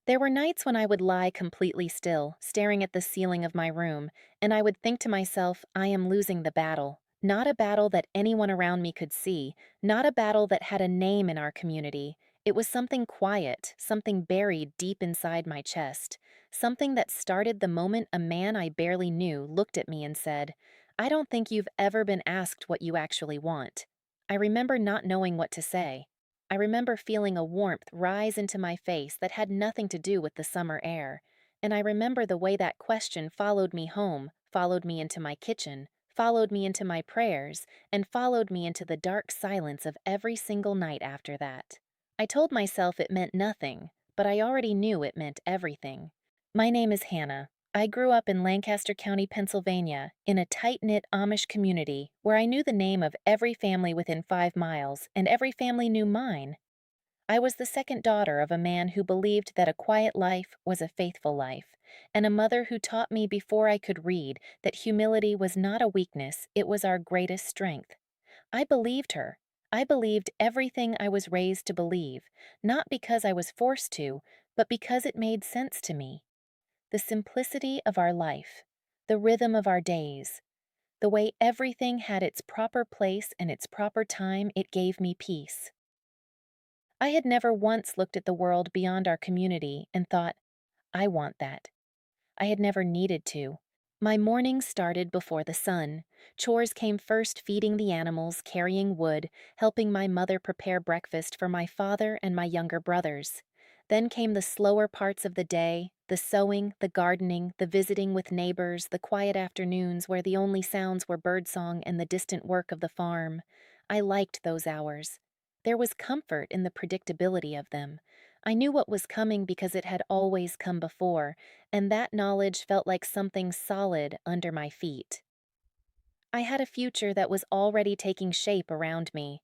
There were nights when I would lie completely still, staring at the ceiling of my room, and I would think to myself, I am losing the battle. Not a battle that anyone around me could see, not a battle that had a name in our community. It was something quiet, something buried deep inside my chest, something that started the moment a man I barely knew looked at me and said, I don't think you've ever been asked what you actually want. I remember not knowing what to say. I remember feeling a warmth rise into my face that had nothing to do with the summer air, and I remember the way that question followed me home, followed me into my kitchen, followed me into my prayers, and followed me into the dark silence of every single night after that. I told myself it meant nothing, but I already knew it meant everything. My name is Hannah. I grew up in Lancaster County, Pennsylvania, in a tight-knit Amish community where I knew the name of every family within 5 miles, and every family knew mine. I was the second daughter of a man who believed that a quiet life was a faithful life, and a mother who taught me before I could read that humility was not a weakness, it was our greatest strength. I believed her. I believed everything I was raised to believe, not because I was forced to, but because it made sense to me. The simplicity of our life, the rhythm of our days, the way everything had its proper place and its proper time, it gave me peace. I had never once looked at the world beyond our community and thought, I want that. I had never needed to. My mornings started before the sun. Chores came first, feeding the animals, carrying wood, helping my mother prepare breakfast for my father and my younger brothers. Then came the slower parts of the day, the sewing, the gardening, the visiting with neighbors, the quiet afternoons where the only sounds were birdsong and the distant work of the farm. I liked those hours. There was comfort in the predictability of them. I knew what was coming because it had always come before, and that knowledge felt like something solid under my feet. I had a future that was already taking shape around me.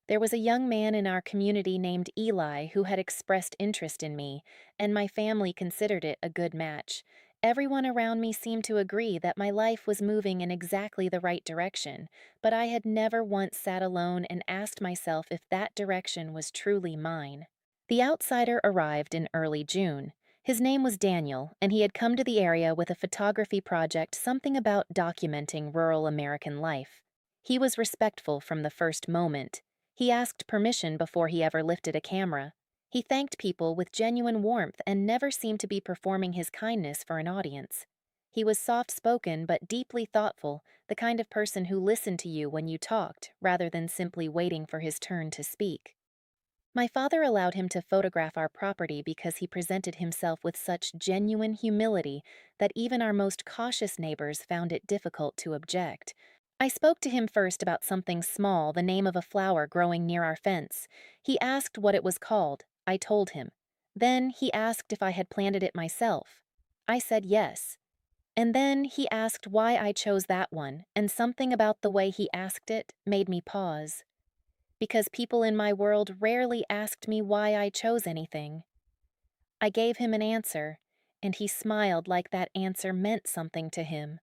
There was a young man in our community named Eli who had expressed interest in me, and my family considered it a good match. Everyone around me seemed to agree that my life was moving in exactly the right direction, but I had never once sat alone and asked myself if that direction was truly mine. The outsider arrived in early June. His name was Daniel, and he had come to the area with a photography project, something about documenting rural American life. He was respectful from the first moment. He asked permission before he ever lifted a camera. He thanked people with genuine warmth and never seemed to be performing his kindness for an audience. He was soft-spoken but deeply thoughtful, the kind of person who listened to you when you talked, rather than simply waiting for his turn to speak. My father allowed him to photograph our property because he presented himself with such genuine humility that even our most cautious neighbors found it difficult to object. I spoke to him first about something small, the name of a flower growing near our fence. He asked what it was called. I told him. Then he asked if I had planted it myself. I said yes. And then he asked why I chose that one, and something about the way he asked it made me pause. Because people in my world rarely asked me why I chose anything. I gave him an answer, and he smiled like that answer meant something to him.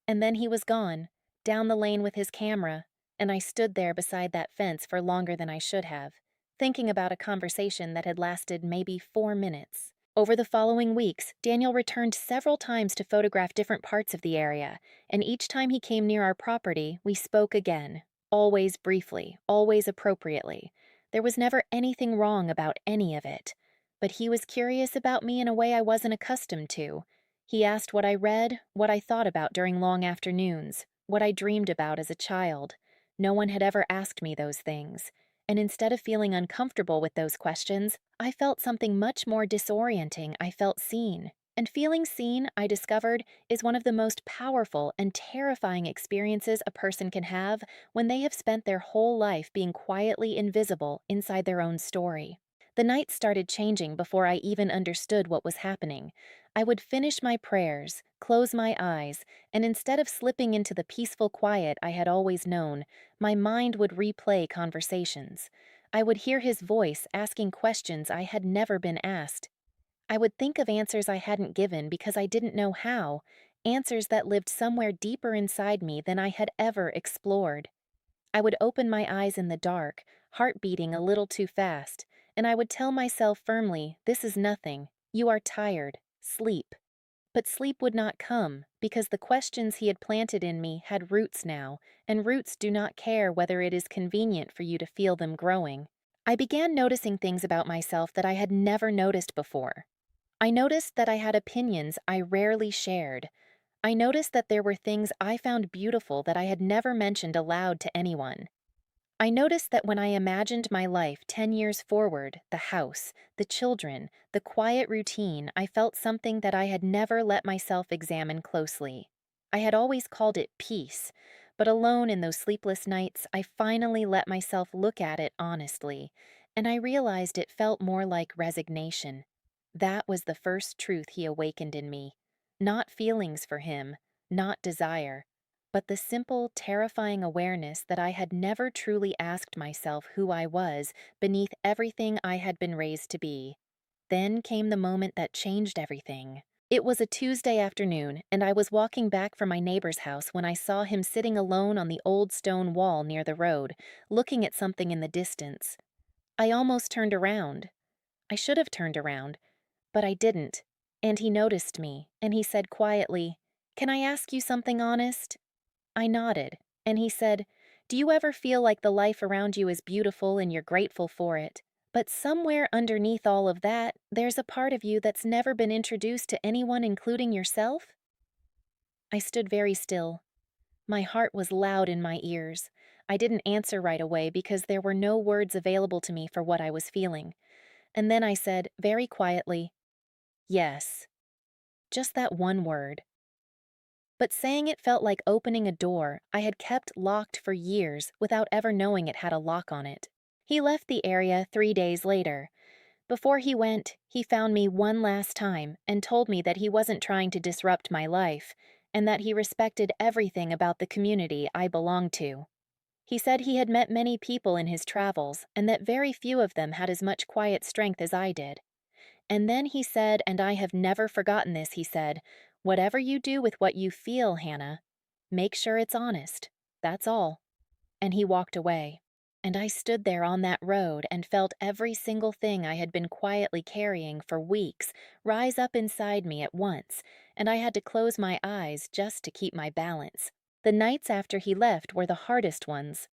And then he was gone, down the lane with his camera, and I stood there beside that fence for longer than I should have, thinking about a conversation that had lasted maybe 4 minutes. Over the following weeks, Daniel returned several times to photograph different parts of the area, and each time he came near our property, we spoke again, always briefly, always appropriately. There was never anything wrong about any of it, but he was curious about me in a way I wasn't accustomed to. He asked what I read, what I thought about during long afternoons, what I dreamed about as a child. No one had ever asked me those things, and instead of feeling uncomfortable with those questions, I felt something much more disorienting. I felt seen. And feeling seen, I discovered, is one of the most powerful and terrifying experiences a person can have when they have spent their whole life being quietly invisible inside their own story. The nights started changing before I even understood what was happening. I would finish my prayers, close my eyes, and instead of slipping into the peaceful quiet I had always known, my mind would replay conversations. I would hear his voice asking questions I had never been asked. I would think of answers I hadn't given because I didn't know how, answers that lived somewhere deeper inside me than I had ever explored. I would open my eyes in the dark, heart beating a little too fast, and I would tell myself firmly, this is nothing, "You are tired. Sleep." But sleep would not come, because the questions he had planted in me had roots now, and roots do not care whether it is convenient for you to feel them growing. I began noticing things about myself that I had never noticed before. I noticed that I had opinions I rarely shared. I noticed that there were things I found beautiful that I had never mentioned aloud to anyone. I noticed that when I imagined my life 10 years forward, the house, the children, the quiet routine, I felt something that I had never let myself examine closely. I had always called it peace, but alone in those sleepless nights, I finally let myself look at it honestly, and I realized it felt more like resignation. That was the first truth he awakened in me. Not feelings for him, not desire, but the simple, terrifying awareness that I had never truly asked myself who I was beneath everything I had been raised to be. Then came the moment that changed everything. It was a Tuesday afternoon, and I was walking back from my neighbor's house when I saw him sitting alone on the old stone wall near the road, looking at something in the distance. I almost turned around. I should have turned around, but I didn't. And he noticed me, and he said quietly, "Can I ask you something honest?" I nodded, and he said, "Do you ever feel like the life around you is beautiful and you're grateful for it? But somewhere underneath all of that, there's a part of you that's never been introduced to anyone, including yourself?" I stood very still. My heart was loud in my ears. I didn't answer right away because there were no words available to me for what I was feeling. And then I said, very quietly, "Yes." Just that one word. But saying it felt like opening a door I had kept locked for years without ever knowing it had a lock on it. He left the area 3 days later. Before he went, he found me one last time and told me that he wasn't trying to disrupt my life, and that he respected everything about the community I belonged to. He said he had met many people in his travels, and that very few of them had as much quiet strength as I did. And then he said, and I have never forgotten this, he said, "Whatever you do with what you feel, Hannah, make sure it's honest. That's all." And he walked away. And I stood there on that road and felt every single thing I had been quietly carrying for weeks rise up inside me at once, and I had to close my eyes just to keep my balance. The nights after he left were the hardest ones.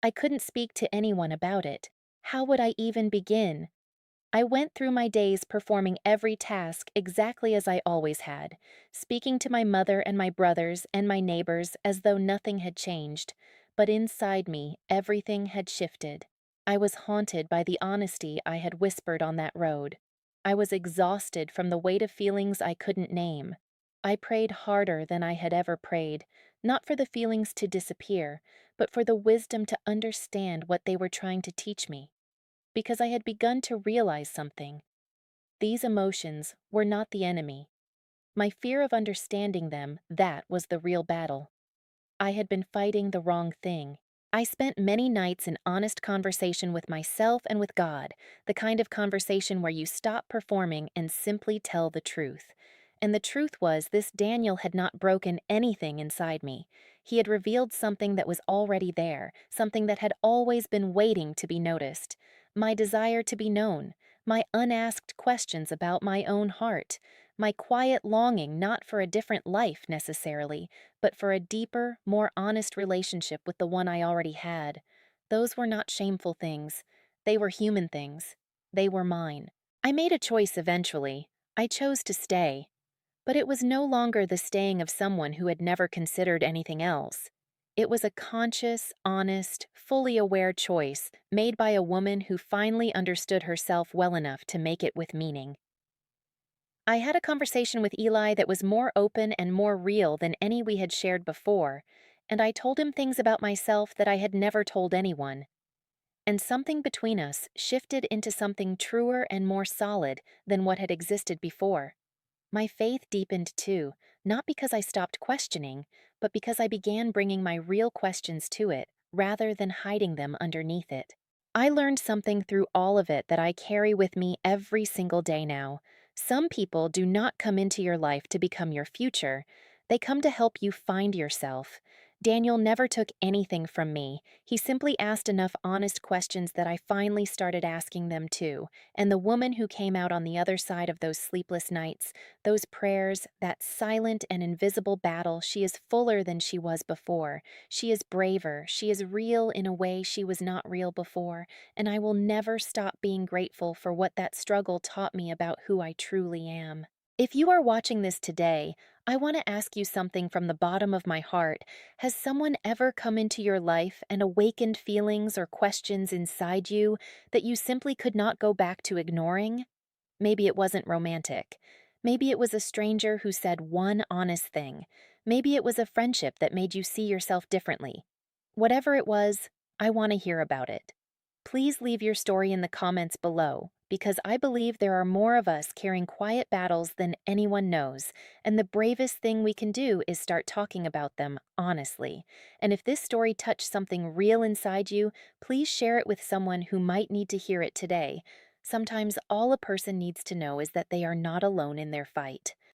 I couldn't speak to anyone about it. How would I even begin? I went through my days performing every task exactly as I always had, speaking to my mother and my brothers and my neighbors as though nothing had changed, but inside me everything had shifted. I was haunted by the honesty I had whispered on that road. I was exhausted from the weight of feelings I couldn't name. I prayed harder than I had ever prayed, not for the feelings to disappear, but for the wisdom to understand what they were trying to teach me, because I had begun to realize something. These emotions were not the enemy. My fear of understanding them, that was the real battle. I had been fighting the wrong thing. I spent many nights in honest conversation with myself and with God, the kind of conversation where you stop performing and simply tell the truth. And the truth was, this Daniel had not broken anything inside me. He had revealed something that was already there, something that had always been waiting to be noticed. My desire to be known, my unasked questions about my own heart, my quiet longing not for a different life necessarily, but for a deeper, more honest relationship with the one I already had. Those were not shameful things. They were human things. They were mine. I made a choice eventually. I chose to stay. But it was no longer the staying of someone who had never considered anything else. It was a conscious, honest, fully aware choice made by a woman who finally understood herself well enough to make it with meaning. I had a conversation with Eli that was more open and more real than any we had shared before, and I told him things about myself that I had never told anyone. And something between us shifted into something truer and more solid than what had existed before. My faith deepened too, not because I stopped questioning, but because I began bringing my real questions to it, rather than hiding them underneath it. I learned something through all of it that I carry with me every single day now. Some people do not come into your life to become your future. They come to help you find yourself. Daniel never took anything from me. He simply asked enough honest questions that I finally started asking them too. And the woman who came out on the other side of those sleepless nights, those prayers, that silent and invisible battle, she is fuller than she was before. She is braver. She is real in a way she was not real before. And I will never stop being grateful for what that struggle taught me about who I truly am. If you are watching this today, I want to ask you something from the bottom of my heart. Has someone ever come into your life and awakened feelings or questions inside you that you simply could not go back to ignoring? Maybe it wasn't romantic. Maybe it was a stranger who said one honest thing. Maybe it was a friendship that made you see yourself differently. Whatever it was, I want to hear about it. Please leave your story in the comments below, because I believe there are more of us carrying quiet battles than anyone knows, and the bravest thing we can do is start talking about them honestly. And if this story touched something real inside you, please share it with someone who might need to hear it today. Sometimes all a person needs to know is that they are not alone in their fight.